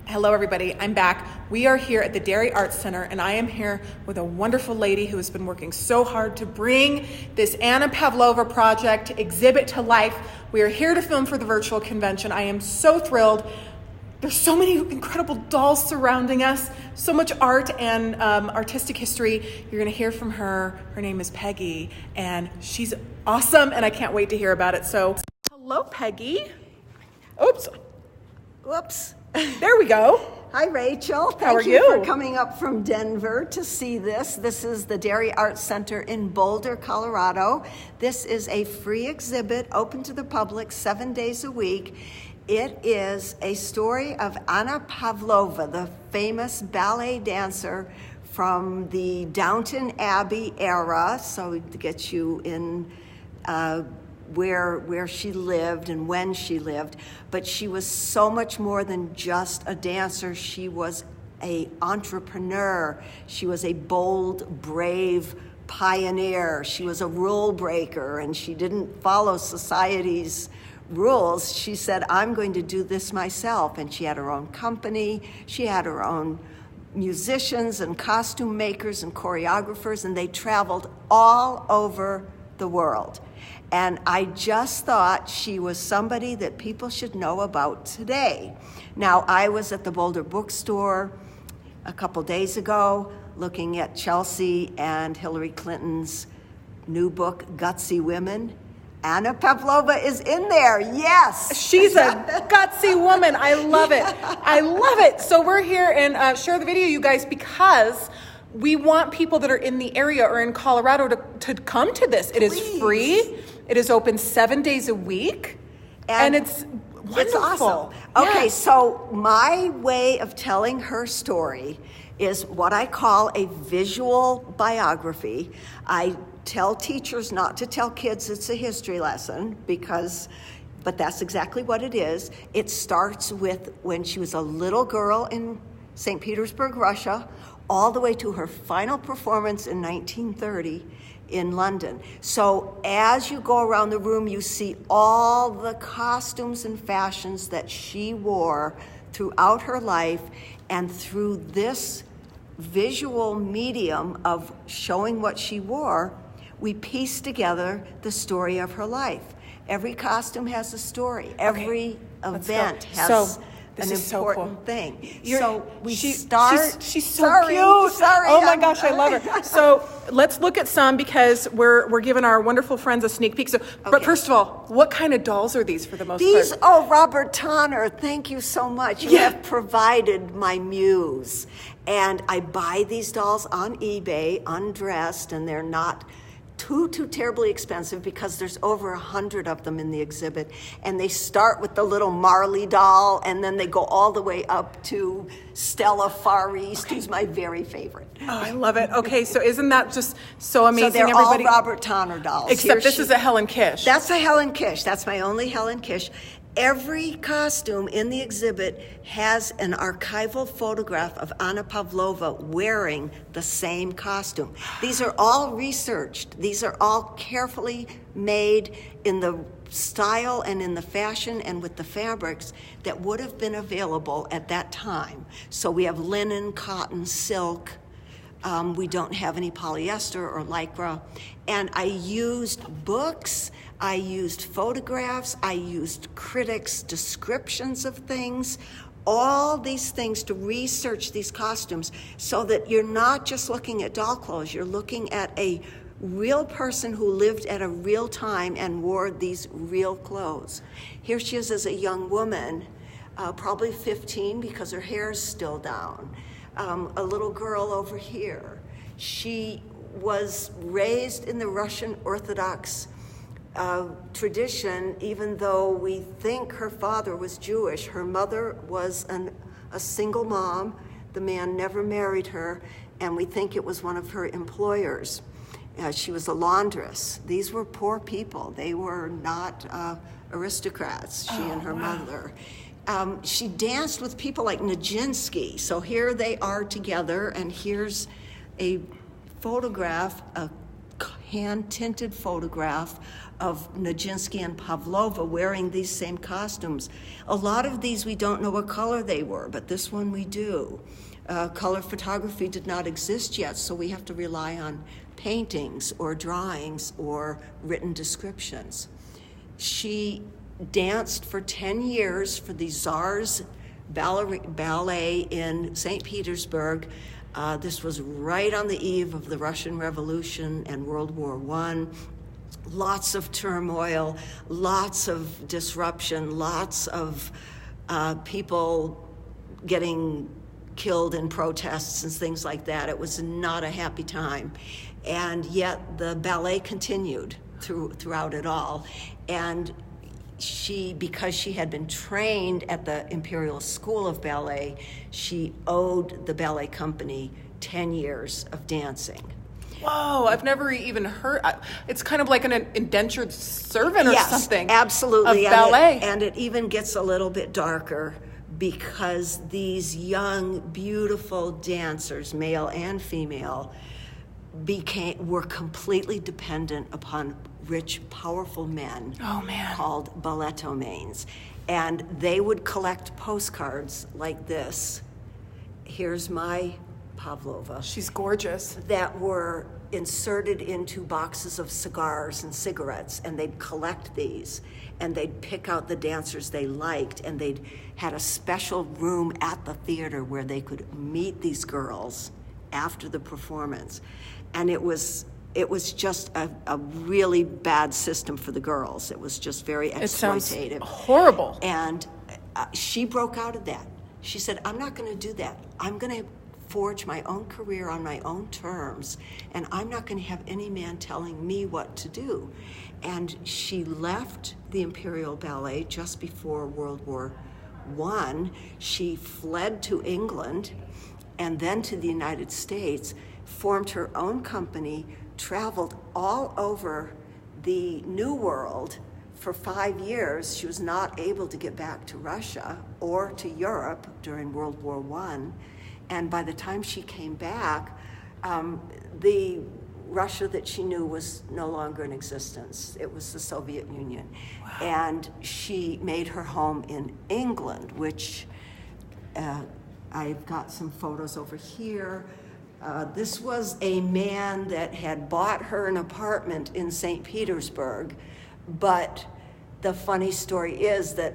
Hello everybody, I'm back. We are here at the Dairy Arts Center and I am here with a wonderful lady who has been working so hard to bring this Anna Pavlova project exhibit to life. We are here to film for the virtual convention. I am so thrilled. There's so many incredible dolls surrounding us, so much art and artistic history. You're gonna hear from her. Her name is Peggy and she's awesome and I can't wait to hear about it. So, hello Peggy. Oops. Whoops. There we go. Hi, Rachel. How are Thank you? for coming up from Denver to see this. This is the Dairy Arts Center in Boulder, Colorado. This is a free exhibit open to the public 7 days a week. It is a story of Anna Pavlova, the famous ballet dancer from the Downton Abbey era, so to get you in where she lived and when she lived. But she was so much more than just a dancer. She was an entrepreneur. She was a bold, brave pioneer. She was a rule breaker, and she didn't follow society's rules. She said, I'm going to do this myself. And she had her own company. She had her own musicians and costume makers and choreographers, and they traveled all over the world. And I just thought she was somebody that people should know about today. Now, I was at the Boulder bookstore a couple days ago looking at Chelsea and Hillary Clinton's new book, Gutsy Women. Anna Pavlova is in there, yes. She's a gutsy woman. I love it. I love it. So we're here and share the video, you guys, because we want people that are in the area or in Colorado to come to this. It is free. It is open 7 days a week. And it's wonderful. It's awesome. Okay, so my way of telling her story is what I call a visual biography. I tell teachers not to tell kids it's a history lesson but that's exactly what it is. It starts with when she was a little girl in St. Petersburg, Russia, all the way to her final performance in 1930 in London. So as you go around the room, you see all the costumes and fashions that she wore throughout her life, and through this visual medium of showing what she wore, we piece together the story of her life. Every costume has a story. Every event has an important thing. She's so cute. Oh my gosh, I love her. So let's look at some because we're giving our wonderful friends a sneak peek. So, but first of all, what kind of dolls are these for the most part? Oh, Robert Tonner, thank you so much. You have provided my muse. And I buy these dolls on eBay, undressed, and they're not too terribly expensive because there's over 100 of them in the exhibit. And they start with the little Marley doll, and then they go all the way up to Stella Far East, who's my very favorite. Oh, I love it. Okay, so isn't that just so amazing? So they're all Robert Tonner dolls. Except this is a Helen Kish. That's a Helen Kish. That's my only Helen Kish. Every costume in the exhibit has an archival photograph of Anna Pavlova wearing the same costume. These are all researched. These are all carefully made in the style and in the fashion and with the fabrics that would have been available at that time. So we have linen, cotton, silk. We don't have any polyester or lycra. And I used books, I used photographs, I used critics' descriptions of things, all these things to research these costumes so that you're not just looking at doll clothes, you're looking at a real person who lived at a real time and wore these real clothes. Here she is as a young woman, probably 15 because her hair's still down. A little girl over here. She was raised in the Russian Orthodox tradition, even though we think her father was Jewish. Her mother was a single mom. The man never married her, and we think it was one of her employers. She was a laundress. These were poor people. They were not aristocrats, she and her mother. She danced with people like Nijinsky. So here they are together, and here's a photograph, a hand-tinted photograph of Nijinsky and Pavlova wearing these same costumes. A lot of these we don't know what color they were, but this one we do. Color photography did not exist yet, so we have to rely on paintings or drawings or written descriptions. She danced for 10 years for the Tsar's ballet in St. Petersburg. This was right on the eve of the Russian Revolution and World War I. Lots of turmoil, lots of disruption, lots of people getting killed in protests and things like that. It was not a happy time. And yet the ballet continued throughout it all. And she, because she had been trained at the Imperial School of Ballet, she owed the ballet company 10 years of dancing. Whoa, I've never even heard. It's kind of like an indentured servant or something. Yes, absolutely. Of ballet. And it even gets a little bit darker because these young, beautiful dancers, male and female, were completely dependent upon rich, powerful men called ballettomanes. And they would collect postcards like this. Here's my Pavlova. She's gorgeous. That were inserted into boxes of cigars and cigarettes, and they'd collect these, and they'd pick out the dancers they liked, and they'd had a special room at the theater where they could meet these girls after the performance. And it was just a really bad system for the girls. It was just very exploitative. It sounds horrible. And she broke out of that. She said, I'm not going to do that. I'm going to forge my own career on my own terms, and I'm not going to have any man telling me what to do. And she left the Imperial Ballet just before World War I. She fled to England and then to the United States, formed her own company, traveled all over the New World for 5 years. She was not able to get back to Russia or to Europe during World War I. And by the time she came back, the Russia that she knew was no longer in existence. It was the Soviet Union. Wow. And she made her home in England, which I've got some photos over here. This was a man that had bought her an apartment in St. Petersburg, but the funny story is that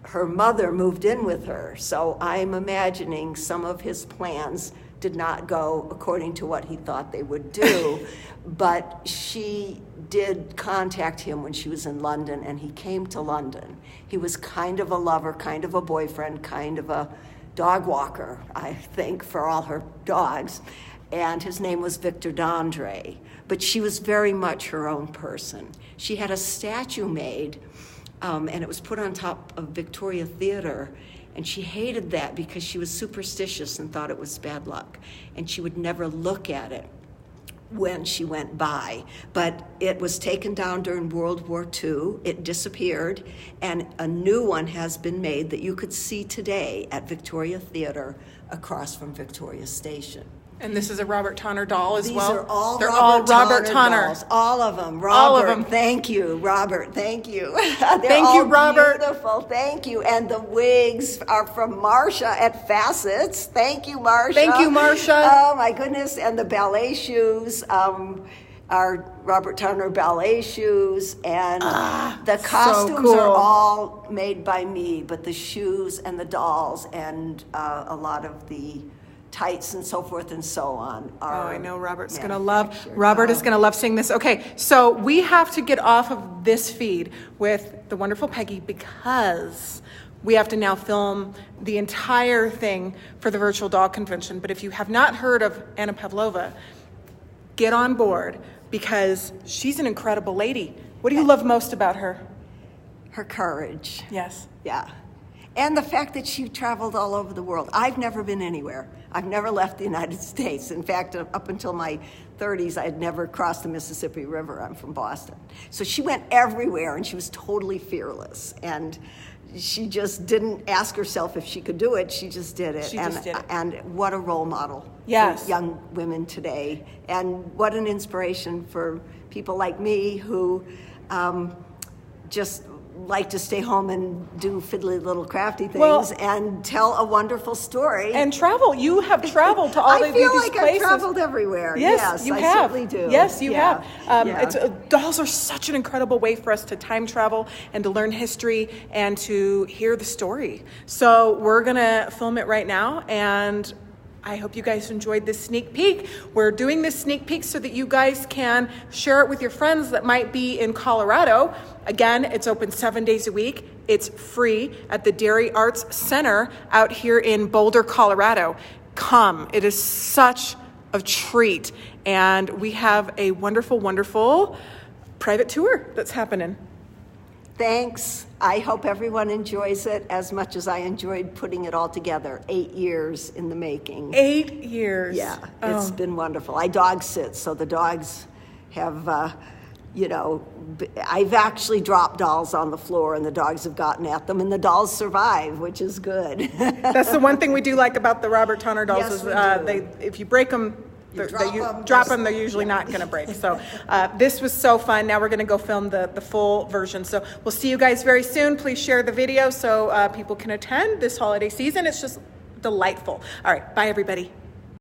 her mother moved in with her, so I'm imagining some of his plans did not go according to what he thought they would do, but she did contact him when she was in London, and he came to London. He was kind of a lover, kind of a boyfriend, kind of a dog walker, I think, for all her dogs, and his name was Victor D'Andre, but she was very much her own person. She had a statue made, and it was put on top of Victoria Theater, and she hated that because she was superstitious and thought it was bad luck, and she would never look at it when she went by. But it was taken down during World War II, it disappeared, and a new one has been made that you could see today at Victoria Theater across from Victoria Station. And this is a Robert Tonner doll as well? These are all They're Robert all Robert Tonner Tonner dolls. All of them. Robert, all of them. Thank you. Robert, thank you. Thank you, Robert. Beautiful, thank you. And the wigs are from Marcia at Facets. Thank you, Marcia. Thank you, Marcia. Oh, my goodness. And the ballet shoes are Robert Tonner ballet shoes. And the costumes so cool. are all made by me, but the shoes and the dolls and a lot of the tights and so forth and so on are. I know Robert's gonna love. Robert is gonna love seeing this. Okay, so we have to get off of this feed with the wonderful Peggy because we have to now film the entire thing for the virtual doll convention. But if you have not heard of Anna Pavlova, get on board because she's an incredible lady. What do you love most about her? Her courage. Yes. Yeah. And the fact that she traveled all over the world. I've never been anywhere. I've never left the United States. In fact, up until my 30s, I had never crossed the Mississippi River. I'm from Boston. So she went everywhere, and she was totally fearless. And she just didn't ask herself if she could do it. She just did it. She just did it. And what a role model Yes. for young women today. And what an inspiration for people like me who just like to stay home and do fiddly little crafty things and tell a wonderful story. And travel. You have traveled to all I these feel places. like I've traveled everywhere. Yes, you I have. certainly do. Yes, you have. Yeah. Dolls are such an incredible way for us to time travel and to learn history and to hear the story. So we're going to film it right now, and I hope you guys enjoyed this sneak peek. We're doing this sneak peek so that you guys can share it with your friends that might be in Colorado. Again, it's open 7 days a week. It's free at the Dairy Arts Center out here in Boulder, Colorado. Come. It is such a treat. And we have a wonderful, wonderful private tour that's happening. Thanks. I hope everyone enjoys it as much as I enjoyed putting it all together. 8 years in the making. 8 years. Yeah, it's been wonderful. I dog sit, so the dogs have, I've actually dropped dolls on the floor and the dogs have gotten at them and the dolls survive, which is good. That's the one thing we do like about the Robert Tonner dolls Yes, is if you break them, drop them, they're usually not going to break. So this was so fun. Now we're going to go film the full version. So we'll see you guys very soon. Please share the video so people can attend this holiday season. It's just delightful. All right. Bye, everybody.